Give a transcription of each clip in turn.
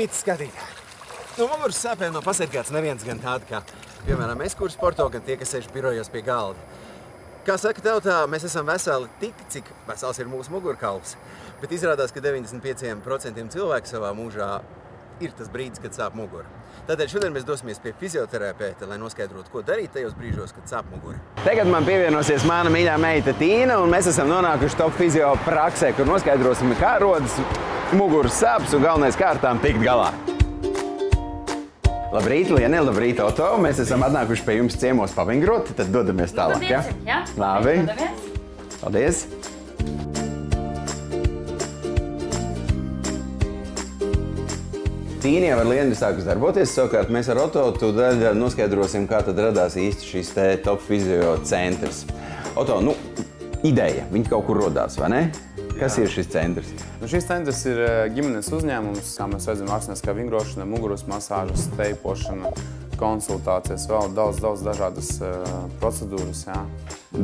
Sveicināti, skatītāji! No muguras sāpēm nav pasargāts neviens, gan tādi kā, piemēram, es, kur sporto, gan tie, kas sēž birojos pie galda. Kā saka tautā, mēs esam veseli tik, cik vesels ir mūsu mugurkauls. Bet izrādās, ka 95% cilvēku savā mūžā ir tas brīdis, kad sāp mugura. Tādēļ šodien mēs dosimies pie fizioterapeita, lai noskaidrotu, ko darīt tajos brīžos, kad sāp mugura. Tagad man pievienosies mana mīļā meita Tīna, un mēs esam nonākuši top fizio praksē, kur noskaidrosim, kā rodas muguras sāpes un galvenais kārtām tikt galā. Labrīt, Liene, labrīt, Oto. Mēs esam atnākuši pie jums ciemos pavingrot, tad dodamies tālāk, ja? Labi. Paldies. Tīna jau ar Lienu sākus darboties, savukārt mēs ar Oto tūdaļ noskaidrosim, kā tad radās īsti šis te top fizio centrs. Oto, nu, ideja, viņi kaut kur rodās, vai ne? Kas ir šis centrs? Nu, šis centrs ir ģimenes uzņēmums, kā mēs redzam, ārstnieciskā vingrošana, muguras masāžas, steipošana, konsultācijas, vēl daudz dažādas procedūras, jā.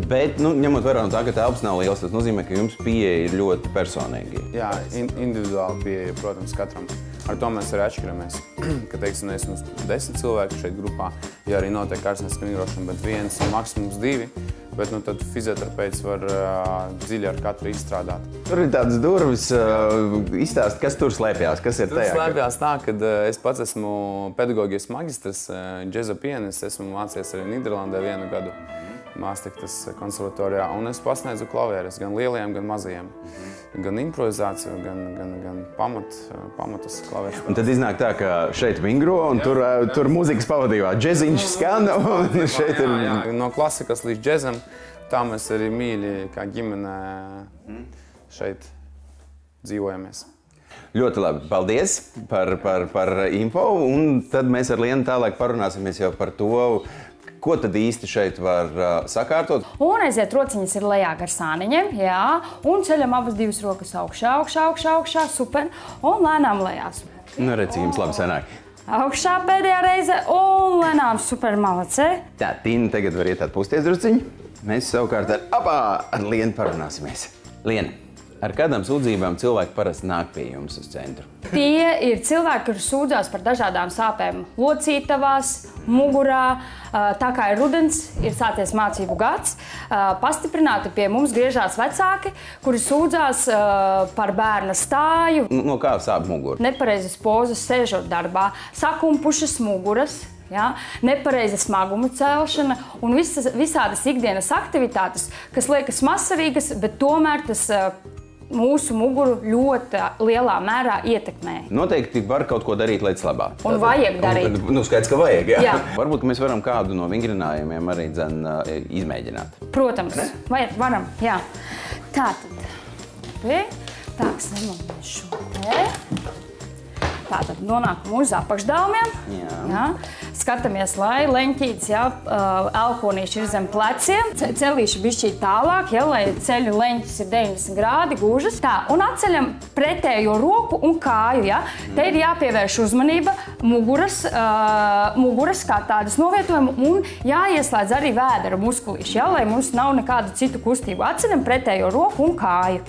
Bet, nu, ņemot vērā no tā, ka telpas nav liels, tas nozīmē, ka jums pieeja ir ļoti personīgi. Jā, individuāli pieeja, protams, katram. Ar to mēs arī atšķiramies, ka, teiksim, esmu 10 cilvēku šeit grupā, ja arī notiek ārstnieciska vingrošana, bet viens, maksimums 2. Bet nu, tad fizioterapeits var dziļi ar katru izstrādāt. Tur ir tādas durvis, izstāst, kas tur slēpjās, kas ir tajā? Tur slēpjās tā, ka es pats esmu pedagogijas magistrs, džeza pianists, esmu mācījies arī Nīderlandē 1 gadu Māstrihtas konservatorijā, un es pasniedzu klavieres gan lielajiem, gan mazajiem. Gan improvizāciju, gan pamatus klavieres. Un tad iznāk tā, ka šeit vingro, un tur mūzikas pavadījumā džeziņš skan, un šeit ir... Jā, no klasikas līdz džezam, tā mēs arī mīļi, kā ģimene šeit dzīvojamies. Ļoti labi. Paldies par info, un tad mēs ar Lienu tālāk parunāsimies jau par to, ko tad īsti šeit var sakārtot? Un aiziet rociņas ir lejā gar sāniņiem, jā, un ceļam abas divas rokas augšā, super, un lēnām lejās. Nu, redz, cik jums labi sanāk. Augšā pēdējā reize, un lēnām super malacē. Tā, Tīna tagad var iet atpūsties drusciņu. Mēs savukārt ar Lienu parunāsimies. Liena, ar kādām sūdzībām cilvēki parasti nāk pie jums uz centru? Tie ir cilvēki, kuri sūdzās par dažādām sāpēm locītavās, mugurā. Tā kā ir rudens, ir sācies mācību gads, pastiprināti pie mums griežās vecāki, kuri sūdzās par bērna stāju. No kā sāp mugura? Nepareizas pozas sēžot darbā, sakumpušas muguras. Ja, nepareiza smaguma celšana un visādas ikdienas aktivitātes, kas liekas mazsvarīgas, bet tomēr tas mūsu muguru ļoti lielā mērā ietekmē. Noteikti var kaut ko darīt lietas labā. Un vajag darīt. Nu, skaidrs, ka vajag, jā. Jā. Varbūt, ka mēs varam kādu no vingrinājumiem arī izmēģināt. Protams, varam, jā. Tātad, ņemam šo te. Tātad nonākam uz apakšdāvumiem. Jā. Skatāmies, lai leņķītes, elkonīši ir zem pleciem. Celīši bišķīt tālāk, lai ceļu leņķis ir 90 grādi, gūžas. Tā, un atceļam pretējo roku un kāju, ja. Te ir jāpievērš uzmanība muguras kā tādas novietojumu un jāieslēdz arī vēdera muskulīši, lai mums nav nekādu citu kustību. Atceļam pretējo roku un kāju.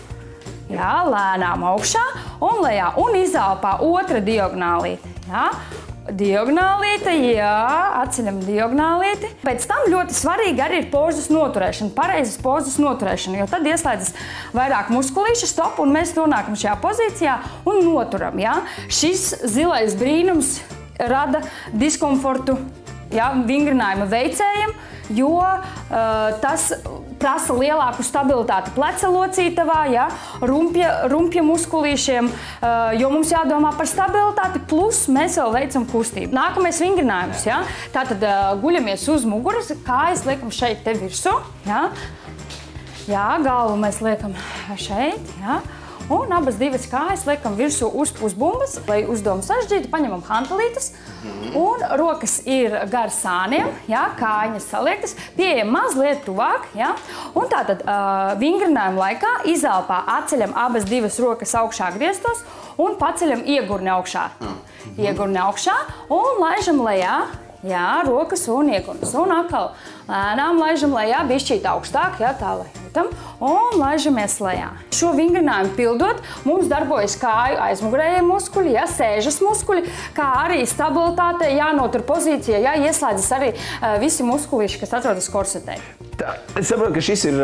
Jā, lēnām augšā un lejā. Un izelpā otra diagonālīte. Jā, diagonālīte, jā, atceļam diagonālīti. Pēc tam ļoti svarīgi arī ir pozas noturēšana, pareizas pozas noturēšana, jo tad ieslēdzas vairāk muskulīši, stop, un mēs nonākam šajā pozīcijā un noturam. Jā. Šis zilais brīnums rada diskomfortu vingrinājuma veicējiem, jo tas prasa lielāku stabilitāti pleca locītavā, rumpja muskulīšiem, jo mums jādomā par stabilitāti, plus mēs vēl veicam kustību. Nākamais vingrinājums, tātad guļamies uz muguras, kājas liekam šeit te virsū, galvu mēs liekam šeit, un abas divas kājas liekam virsū uz pusbumbas, lai uzdevumu sažģītu, paņemam hantelītes, un rokas ir gar sāniem, kājiņas saliektas, pieejam mazliet tuvāk, un tātad vingrinājuma laikā izelpā atceļam abas divas rokas augšā griestos un paceļam iegurni augšā. Iegurni augšā un laižam lejā, jā, rokas un iekunas. Un atkal lēnām laižam lejā, bišķīt augstāk, jā, tā lai jūtam, un laižamies lejā. Šo vingrinājumu pildot, mums darbojas kāju aizmugurējie muskuļi, jā, sēžas muskuļi, kā arī stabilitāte, jānotur pozīcija, jā, ieslēdzas arī visi muskulīši, kas atrodas korsetē. Tā, es saprotu, ka šis ir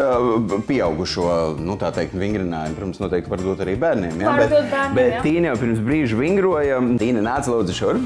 pieaugušo, nu tā teikt, vingrinājumi, protams, noteikti var dot arī bērniem, jā? Dot bērniem, bet jā. Tīna jau pirms brīža vingroja. Tīna, nāc lūdzu šurp.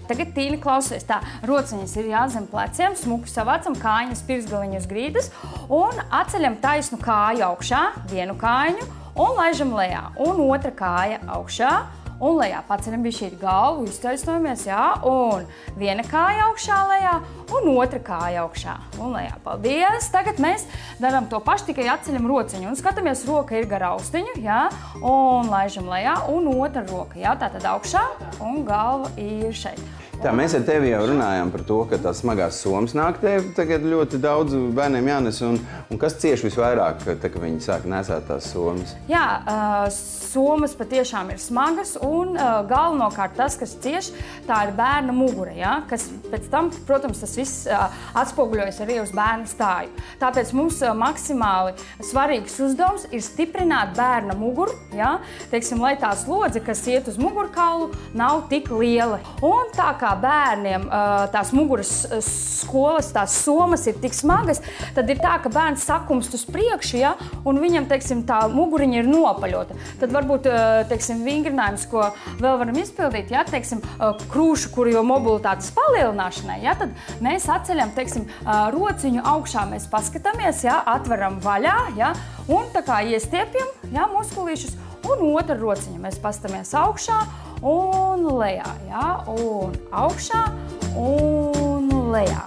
Tagad Tīna klausies tā, rociņas ir jāzem pleciem, smuki savācam, kājiņas pirkstgaliņu uz grīdas un atceļam taisnu kāju augšā, vienu kājiņu un laižam lejā. Un otra kāja augšā un lejā. Paceļam bišķīt galvu, iztaisnojamies, jā, un viena kāja augšā lejā un otra kāja augšā un lejā. Paldies! Tagad mēs darām to pašu, tikai atceļam rociņu un skatāmies, roka ir gar austiņu, jā, un laižam lejā un otra roka, jā, tātad augšā un galva ir šeit. Tā, mēs ar tevi jau runājām par to, ka tās smagās somas nāk tev tagad ļoti daudz bērniem jānes, un kas cieš visvairāk, kad viņi sāk nesāt tās somas? Jā, somas patiešām ir smagas, un galvenokārt tas, kas cieš, tā ir bērna mugura, jā, kas pēc tam, protams, tas viss atspoguļojas arī uz bērna stāju. Tāpēc mums maksimāli svarīgs uzdevums ir stiprināt bērna muguru, jā, teiksim, lai tā slodze, kas iet uz mugurkaulu, nav tik liela. Un tā kā bērniem tās muguras skolas, tās somas ir tik smagas, tad ir tā, ka bērns sakumst uz priekšu, ja, un viņam, teiksim, tā muguriņa ir nopaļota. Tad varbūt, teiksim, vingrinājums, ko vēl varam izpildīt, ja, teiksim, krūšu, kuru jau mobilitātes palielināšanai, ja, tad mēs atceļam, teiksim, rociņu augšā, mēs paskatāmies, ja, atveram vaļā, ja, un tā kā iestiepjam, ja, muskulīšus, un otra rociņa mēs paskatāmies augšā, un lejā, jā, un augšā, un lejā.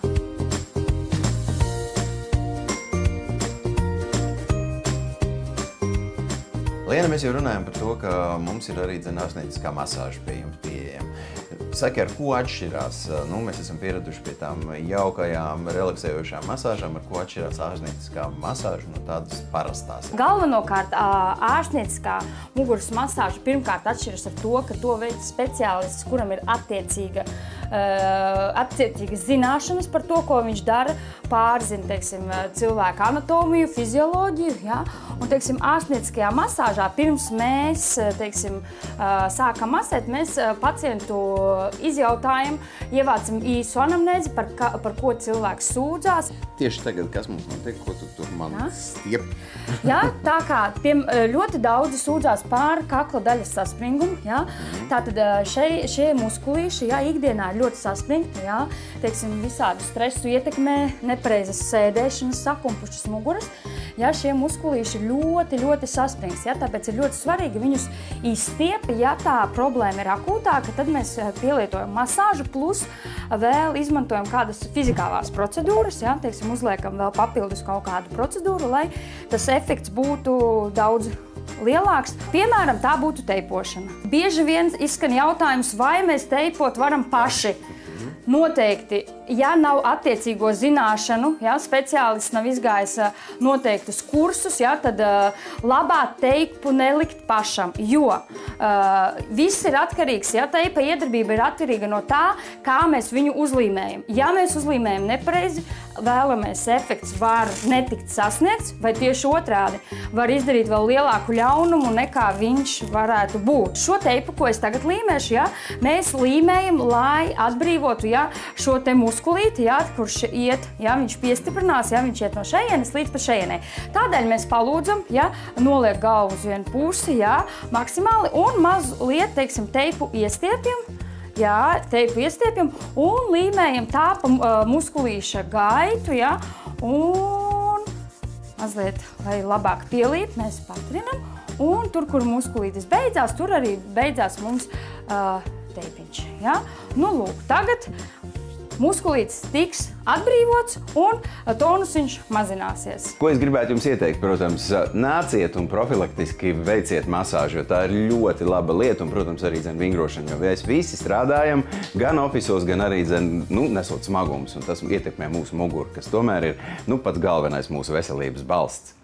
Liena, mēs jau runājam par to, ka mums ir arī ārstnieciskā masāža pie jums pieejama. Saki, ar ko atšķirās? Nu, mēs esam pieraduši pie tām jaukajām, relaksējošām masāžām, ar ko atšķirās ārstnieciskā masāža no tādas parastās? Galvenokārt ārstnieciskā muguras masāža pirmkārt atšķiras ar to, ka to veic speciālists, kuram ir attiecīgas zināšanas par to, ko viņš dara, pārzina, teiksim, cilvēka anatomiju, fizioloģiju, ja? Un, teiksim, ārstnieciskajā masāžā pirms mēs, teiksim, sākam masēt, mēs pacientu izjautājam, ievācam īsu anamnēzi, par ko cilvēks sūdzās. Tieši tagad, kas mums notiek, ko tu tur man stiep? Jā, tā kā ļoti daudzi sūdzās par kakla daļas saspringumu, jā. Tātad šie muskulīši, jā, ikdienā ir ļoti saspringti, jā. Teiksim, visādu stresu ietekmē, nepareizas sēdēšanas, sakumpušas muguras. Jā, šie muskulīši ļoti saspringts, jā. Tāpēc ir ļoti svarīgi viņus izstiept, ja tā problēma ir akūtāka, tad mēs pielietojam masāžu, plus vēl izmantojam kādas fizikālās procedūras, jā. Teiksim, uzliekam vēl papildus kaut kādu procedūru, lai tas efekts būtu daudz lielāks. Piemēram, tā būtu teipošana. Bieži vien izskan jautājums, vai mēs teipot varam paši. Noteikti, ja nav attiecīgo zināšanu, ja speciālists nav izgājis noteiktus kursus, ja, tad labāk teipu nelikt pašam, jo viss ir atkarīgs, ja teipa iedarbība ir atkarīga no tā, kā mēs viņu uzlīmējam. Ja mēs uzlīmējam nepareizi, vēlamies efekts var netikt sasniegts, vai tieši otrādi var izdarīt vēl lielāku ļaunumu, nekā viņš varētu būt. Šo teipu, ko es tagad līmēšu, ja, mēs līmējam, lai atbrīvotu, ja, šo te muskulīti, ja, kurš iet, ja, viņš piestiprinās, ja, viņš iet no šejienes līdz pat šejienei. Tādēļ mēs palūdzam, ja, noliek galvu uz vienu pusi, ja, maksimāli, un mazliet, teiksim, teipu iestiepjam, jā, teipu iestiepjam un līmējam tā pa muskulīša gaitu, ja, un mazliet, lai labāk pielīp, mēs patrinam, un tur, kur muskulītis beidzās, tur arī beidzās mums teipiņš, ja. Nu, lūk, tagad muskulītis tiks atbrīvots un tonusiņš mazināsies. Ko es gribētu jums ieteikt? Protams, nāciet un profilaktiski veiciet masāžu, jo tā ir ļoti laba lieta un, protams, arī vingrošana, jo mēs visi strādājam gan ofisos, gan arī nesot smagumus, un tas ietekmē mūsu muguru, kas tomēr ir pats galvenais mūsu veselības balsts.